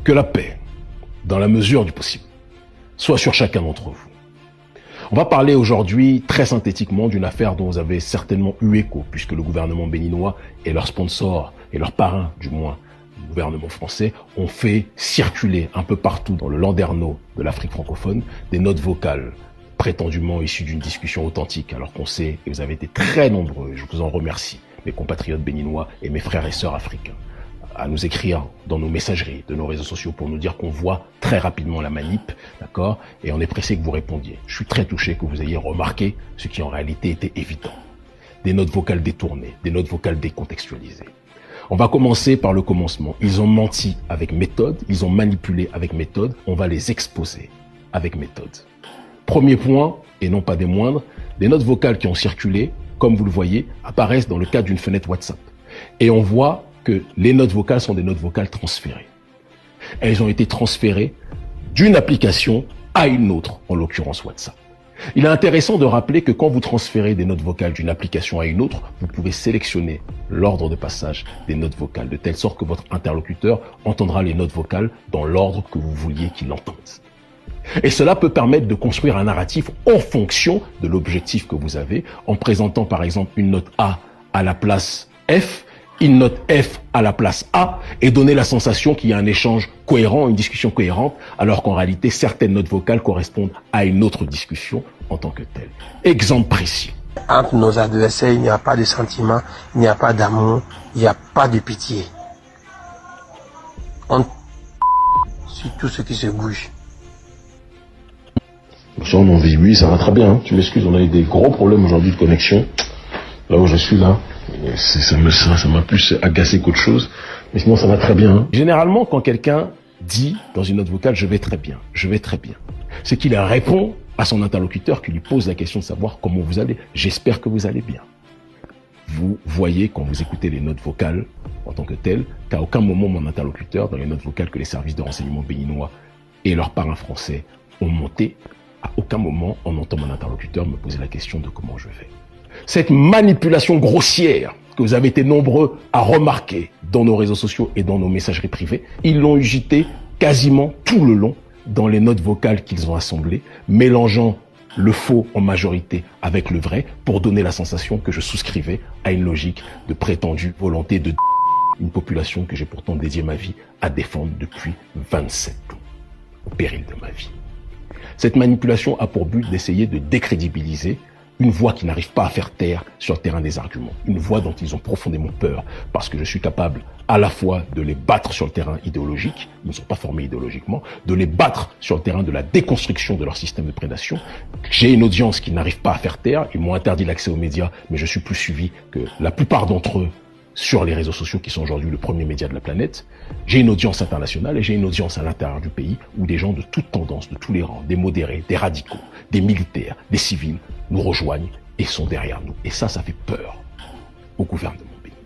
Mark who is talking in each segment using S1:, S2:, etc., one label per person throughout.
S1: Que la paix, dans la mesure du possible, soit sur chacun d'entre vous. On va parler aujourd'hui très synthétiquement d'une affaire dont vous avez certainement eu écho, puisque le gouvernement béninois et leurs sponsors, et leurs parrains du moins, le gouvernement français, ont fait circuler un peu partout dans le landerneau de l'Afrique francophone des notes vocales prétendument issues d'une discussion authentique, alors qu'on sait, et vous avez été très nombreux, et je vous en remercie, mes compatriotes béninois et mes frères et sœurs africains, à nous écrire dans nos messageries de nos réseaux sociaux pour nous dire qu'on voit très rapidement la manip, d'accord? Et on est pressé que vous répondiez. Je suis très touché que vous ayez remarqué ce qui en réalité était évident. Des notes vocales détournées, des notes vocales décontextualisées. On va commencer par le commencement. Ils ont menti avec méthode, ils ont manipulé avec méthode, on va les exposer avec méthode. Premier point, et non pas des moindres, les notes vocales qui ont circulé, comme vous le voyez, apparaissent dans le cadre d'une fenêtre WhatsApp. Et on voit que les notes vocales sont des notes vocales transférées. Elles ont été transférées d'une application à une autre, en l'occurrence WhatsApp. Il est intéressant de rappeler que quand vous transférez des notes vocales d'une application à une autre, vous pouvez sélectionner l'ordre de passage des notes vocales, de telle sorte que votre interlocuteur entendra les notes vocales dans l'ordre que vous vouliez qu'il entende. Et cela peut permettre de construire un narratif en fonction de l'objectif que vous avez, en présentant par exemple une note A à la place F, une note F à la place A, et donner la sensation qu'il y a un échange cohérent, une discussion cohérente, alors qu'en réalité, certaines notes vocales correspondent à une autre discussion en tant que telle. Exemple précis.
S2: Entre nos adversaires, il n'y a pas de sentiment, il n'y a pas d'amour, il n'y a pas de pitié. On sur tout ce qui se bouge.
S1: Oui, ça va très bien. Tu m'excuses, on a eu des gros problèmes aujourd'hui de connexion. Là où je suis là. Ça m'a plus agacé qu'autre chose, mais sinon ça va très bien. Généralement, quand quelqu'un dit dans une note vocale « je vais très bien », c'est qu'il répond à son interlocuteur qui lui pose la question de savoir comment vous allez. J'espère que vous allez bien. Vous voyez quand vous écoutez les notes vocales en tant que telles qu'à aucun moment mon interlocuteur, dans les notes vocales que les services de renseignement béninois et leurs parrains français ont monté, à aucun moment on entend mon interlocuteur me poser la question de comment je vais. Cette manipulation grossière que vous avez été nombreux à remarquer dans nos réseaux sociaux et dans nos messageries privées, ils l'ont ugité quasiment tout le long dans les notes vocales qu'ils ont assemblées, mélangeant le faux en majorité avec le vrai pour donner la sensation que je souscrivais à une logique de prétendue volonté de une population que j'ai pourtant dédié ma vie à défendre depuis 27 ans, au péril de ma vie. Cette manipulation a pour but d'essayer de décrédibiliser une voix qui n'arrive pas à faire taire sur le terrain des arguments. Une voix dont ils ont profondément peur, parce que je suis capable à la fois de les battre sur le terrain idéologique, ils ne sont pas formés idéologiquement, de les battre sur le terrain de la déconstruction de leur système de prédation. J'ai une audience qui n'arrive pas à faire taire, ils m'ont interdit l'accès aux médias, mais je suis plus suivi que la plupart d'entre eux sur les réseaux sociaux qui sont aujourd'hui le premier média de la planète. J'ai une audience internationale et j'ai une audience à l'intérieur du pays où des gens de toutes tendances, de tous les rangs, des modérés, des radicaux, des militaires, des civils nous rejoignent et sont derrière nous. Et ça fait peur au gouvernement béninois.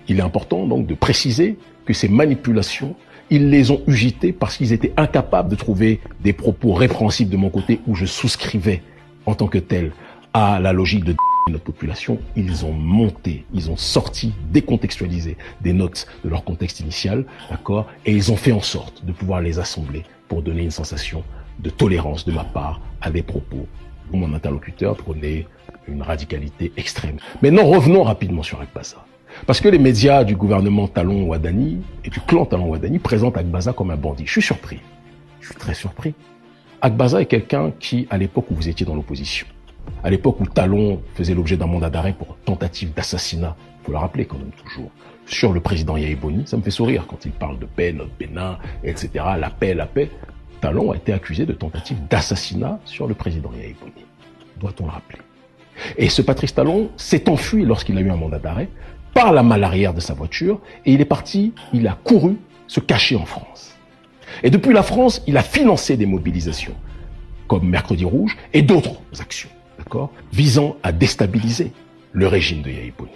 S1: Il est important donc de préciser que ces manipulations, ils les ont ugitées parce qu'ils étaient incapables de trouver des propos répréhensibles de mon côté où je souscrivais en tant que tel à la logique de notre population. Ils ont monté, ils ont sorti, décontextualisé des notes de leur contexte initial, d'accord, et ils ont fait en sorte de pouvoir les assembler pour donner une sensation de tolérance de ma part à des propos où mon interlocuteur prenait une radicalité extrême. Maintenant, revenons rapidement sur Agbaza. Parce que les médias du gouvernement Talon Wadani et du clan Talon Wadani présentent Agbaza comme un bandit. Je suis surpris. Je suis très surpris. Agbaza est quelqu'un qui, à l'époque où vous étiez dans l'opposition, à l'époque où Talon faisait l'objet d'un mandat d'arrêt pour tentative d'assassinat, il faut le rappeler quand même toujours, sur le président Yahya Boni, ça me fait sourire quand il parle de paix, notre Bénin, etc., la paix, Talon a été accusé de tentative d'assassinat sur le président Yahya Boni. Doit-on le rappeler? Et ce Patrice Talon s'est enfui lorsqu'il a eu un mandat d'arrêt par la malle arrière de sa voiture et il est parti, il a couru se cacher en France. Et depuis la France, il a financé des mobilisations comme Mercredi Rouge et d'autres actions, d'accord, visant à déstabiliser le régime de Yahya Boni.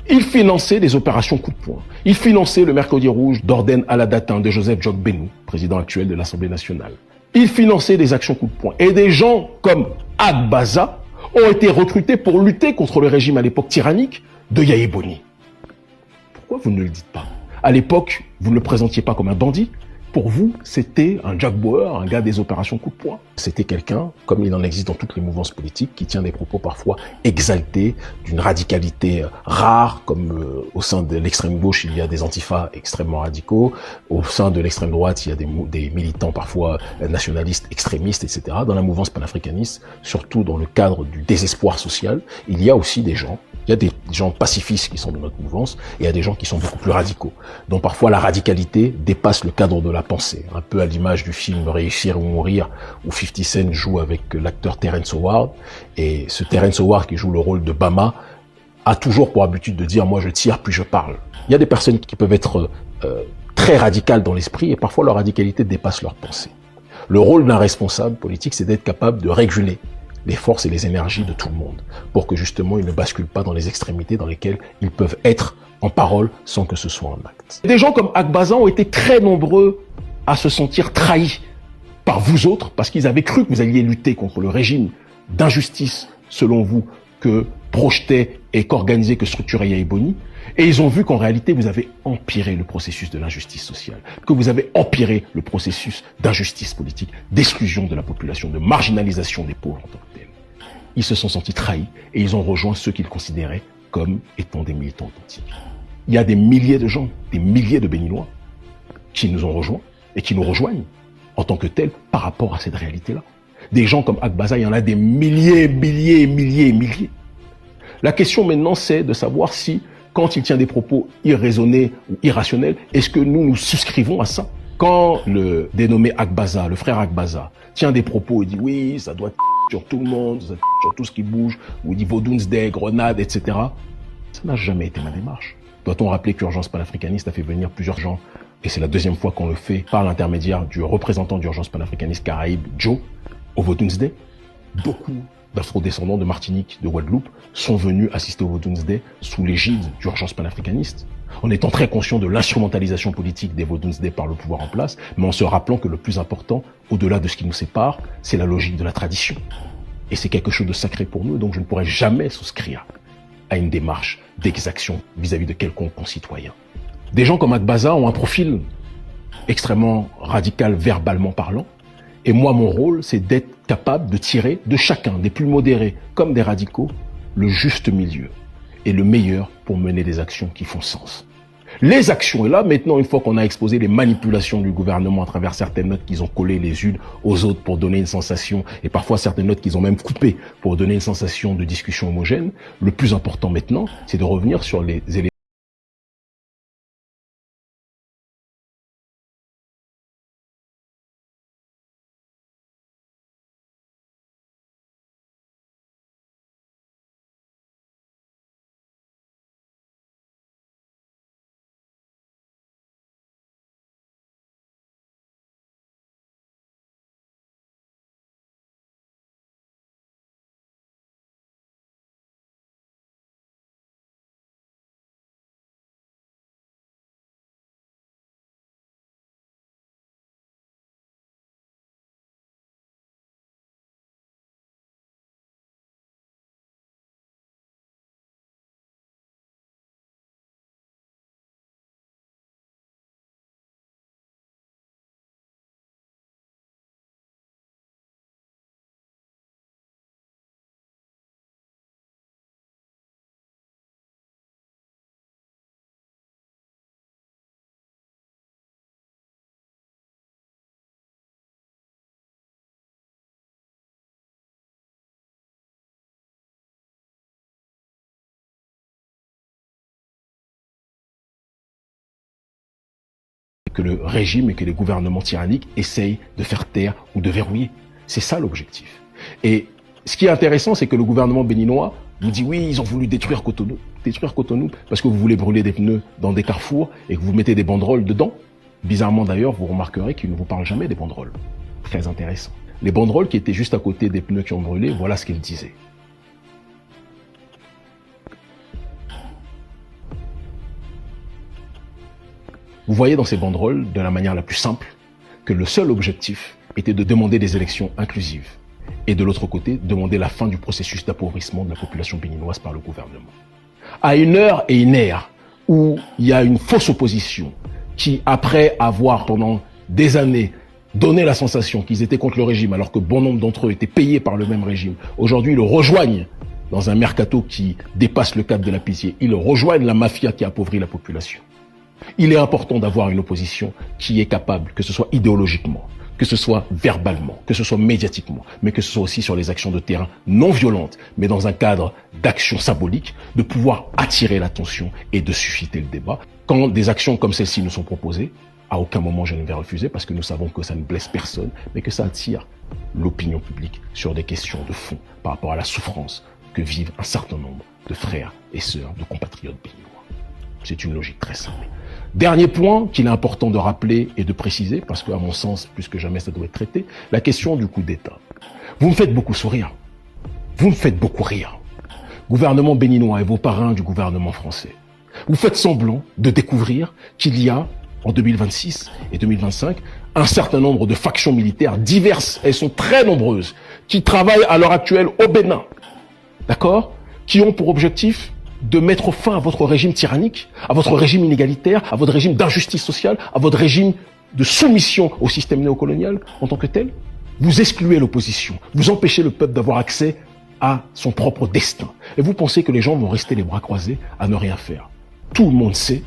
S1: Il finançait des opérations coup de poing. Il finançait le Mercredi Rouge d'Orden Aladatin de Joseph Jock Benou, président actuel de l'Assemblée nationale. Il finançait des actions coup de poing. Et des gens comme Agbaza ont été recrutés pour lutter contre le régime à l'époque tyrannique de Yahya Boni. Pourquoi vous ne le dites pas? À l'époque, vous ne le présentiez pas comme un bandit, Pour vous, c'était un Jack Bauer, un gars des opérations coup de poing. C'était quelqu'un, comme il en existe dans toutes les mouvances politiques, qui tient des propos parfois exaltés, d'une radicalité rare, comme au sein de l'extrême gauche, il y a des antifas extrêmement radicaux, au sein de l'extrême droite, il y a des militants parfois nationalistes, extrémistes, etc. Dans la mouvance panafricaniste, surtout dans le cadre du désespoir social, il y a aussi des gens. Il y a des gens pacifistes qui sont de notre mouvance et il y a des gens qui sont beaucoup plus radicaux, dont parfois la radicalité dépasse le cadre de la pensée, un peu à l'image du film Réussir ou Mourir, où 50 Cent joue avec l'acteur Terrence Howard, et ce Terrence Howard qui joue le rôle de Bama a toujours pour habitude de dire « moi je tire puis je parle ». Il y a des personnes qui peuvent être très radicales dans l'esprit et parfois leur radicalité dépasse leur pensée. Le rôle d'un responsable politique, c'est d'être capable de réguler les forces et les énergies de tout le monde, pour que justement ils ne basculent pas dans les extrémités dans lesquelles ils peuvent être en parole sans que ce soit en acte. Des gens comme Agbaza ont été très nombreux à se sentir trahis par vous autres, parce qu'ils avaient cru que vous alliez lutter contre le régime d'injustice, selon vous, que projetait et qu'organisait, que structurait Yaya Boni, et ils ont vu qu'en réalité, vous avez empiré le processus de l'injustice sociale, que vous avez empiré le processus d'injustice politique, d'exclusion de la population, de marginalisation des pauvres en tant que tels. Ils se sont sentis trahis et ils ont rejoint ceux qu'ils considéraient comme étant des militants authentiques. Il y a des milliers de gens, des milliers de Béninois qui nous ont rejoints et qui nous rejoignent en tant que tels par rapport à cette réalité-là. Des gens comme Agbaza, il y en a des milliers, milliers. La question maintenant, c'est de savoir si, quand il tient des propos irraisonnés ou irrationnels, est-ce que nous souscrivons à ça? Quand le dénommé Agbaza, le frère Agbaza, tient des propos et dit oui, ça doit sur tout le monde, ça sur tout ce qui bouge, ou il dit Vodounsday, Grenade, etc. Ça n'a jamais été ma démarche. Doit-on rappeler qu'Urgence panafricaniste a fait venir plusieurs gens, et c'est la deuxième fois qu'on le fait par l'intermédiaire du représentant d'Urgence panafricaniste Caraïbes, Joe, au Vodounsday. Beaucoup d'afro-descendants de Martinique, de Guadeloupe, sont venus assister au Vodounsday sous l'égide d'Urgence panafricaniste, en étant très conscients de l'instrumentalisation politique des Vodounsday par le pouvoir en place, mais en se rappelant que le plus important, au-delà de ce qui nous sépare, c'est la logique de la tradition. Et c'est quelque chose de sacré pour nous, donc je ne pourrais jamais souscrire à une démarche d'exaction vis-à-vis de quelconque concitoyen. Des gens comme Agbaza ont un profil extrêmement radical verbalement parlant, et moi, mon rôle, c'est d'être capable de tirer de chacun, des plus modérés comme des radicaux, le juste milieu et le meilleur pour mener des actions qui font sens. Les actions, et là, maintenant, une fois qu'on a exposé les manipulations du gouvernement à travers certaines notes qu'ils ont collées les unes aux autres pour donner une sensation, et parfois certaines notes qu'ils ont même coupées pour donner une sensation de discussion homogène, le plus important maintenant, c'est de revenir sur les éléments que le régime et que les gouvernements tyranniques essayent de faire taire ou de verrouiller. C'est ça l'objectif. Et ce qui est intéressant, c'est que le gouvernement béninois vous dit oui, ils ont voulu détruire Cotonou. Détruire Cotonou parce que vous voulez brûler des pneus dans des carrefours et que vous mettez des banderoles dedans. Bizarrement d'ailleurs, vous remarquerez qu'ils ne vous parlent jamais des banderoles. Très intéressant. Les banderoles qui étaient juste à côté des pneus qui ont brûlé, voilà ce qu'ils disaient. Vous voyez dans ces banderoles, de la manière la plus simple, que le seul objectif était de demander des élections inclusives. Et de l'autre côté, demander la fin du processus d'appauvrissement de la population béninoise par le gouvernement. À une heure et une ère où il y a une fausse opposition qui, après avoir pendant des années, donné la sensation qu'ils étaient contre le régime, alors que bon nombre d'entre eux étaient payés par le même régime, aujourd'hui, ils le rejoignent dans un mercato qui dépasse le cadre de la pitié. Ils rejoignent la mafia qui appauvrit la population. Il est important d'avoir une opposition qui est capable, que ce soit idéologiquement, que ce soit verbalement, que ce soit médiatiquement, mais que ce soit aussi sur les actions de terrain non violentes, mais dans un cadre d'action symbolique, de pouvoir attirer l'attention et de susciter le débat. Quand des actions comme celle-ci nous sont proposées, à aucun moment je ne vais refuser parce que nous savons que ça ne blesse personne, mais que ça attire l'opinion publique sur des questions de fond par rapport à la souffrance que vivent un certain nombre de frères et sœurs, de compatriotes béninois. C'est une logique très simple. Dernier point qu'il est important de rappeler et de préciser, parce qu'à mon sens, plus que jamais, ça doit être traité, la question du coup d'État. Vous me faites beaucoup sourire. Vous me faites beaucoup rire. Gouvernement béninois et vos parrains du gouvernement français. Vous faites semblant de découvrir qu'il y a, en 2026 et 2025, un certain nombre de factions militaires diverses, elles sont très nombreuses, qui travaillent à l'heure actuelle au Bénin, d'accord, qui ont pour objectif de mettre fin à votre régime tyrannique, à votre régime inégalitaire, à votre régime d'injustice sociale, à votre régime de soumission au système néocolonial en tant que tel. Vous excluez l'opposition, vous empêchez le peuple d'avoir accès à son propre destin. Et vous pensez que les gens vont rester les bras croisés à ne rien faire. Tout le monde sait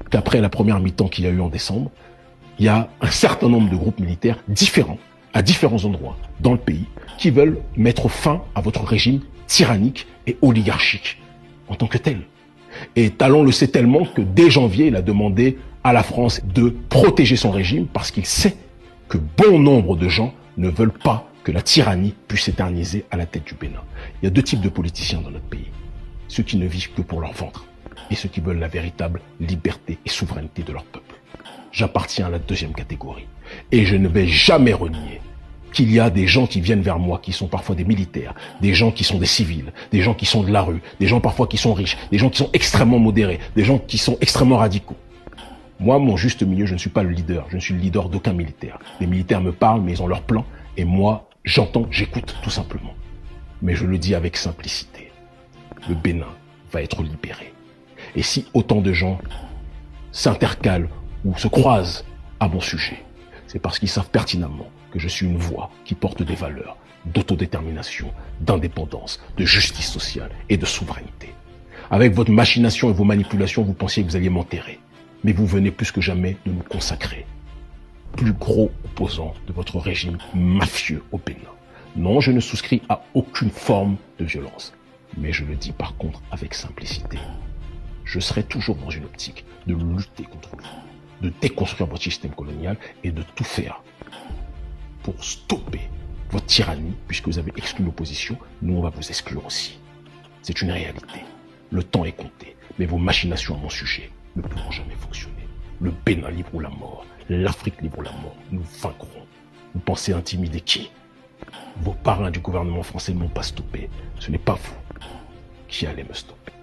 S1: qu'après la première mi-temps qu'il y a eu en décembre, il y a un certain nombre de groupes militaires différents, à différents endroits dans le pays, qui veulent mettre fin à votre régime tyrannique et oligarchique en tant que tel. Et Talon le sait tellement que dès janvier, il a demandé à la France de protéger son régime parce qu'il sait que bon nombre de gens ne veulent pas que la tyrannie puisse s'éterniser à la tête du Bénin. Il y a deux types de politiciens dans notre pays. Ceux qui ne vivent que pour leur ventre et ceux qui veulent la véritable liberté et souveraineté de leur peuple. J'appartiens à la deuxième catégorie et je ne vais jamais renier qu'il y a des gens qui viennent vers moi, qui sont parfois des militaires, des gens qui sont des civils, des gens qui sont de la rue, des gens parfois qui sont riches, des gens qui sont extrêmement modérés, des gens qui sont extrêmement radicaux. Moi, mon juste milieu, je ne suis pas le leader, je ne suis le leader d'aucun militaire. Les militaires me parlent, mais ils ont leur plan, et moi, j'entends, j'écoute, tout simplement. Mais je le dis avec simplicité, le Bénin va être libéré. Et si autant de gens s'intercalent ou se croisent à mon sujet, c'est parce qu'ils savent pertinemment que je suis une voix qui porte des valeurs d'autodétermination, d'indépendance, de justice sociale et de souveraineté. Avec votre machination et vos manipulations, vous pensiez que vous alliez m'enterrer. Mais vous venez plus que jamais de nous consacrer. Plus gros opposant de votre régime mafieux au Bénin. Non, je ne souscris à aucune forme de violence. Mais je le dis par contre avec simplicité. Je serai toujours dans une optique de lutter contre vous, de déconstruire votre système colonial et de tout faire pour stopper votre tyrannie, puisque vous avez exclu l'opposition, nous on va vous exclure aussi. C'est une réalité. Le temps est compté, mais vos machinations à mon sujet ne pourront jamais fonctionner. Le Bénin libre ou la mort, l'Afrique libre ou la mort, nous vaincrons. Vous pensez intimider qui? Vos parrains du gouvernement français ne m'ont pas stoppé. Ce n'est pas vous qui allez me stopper.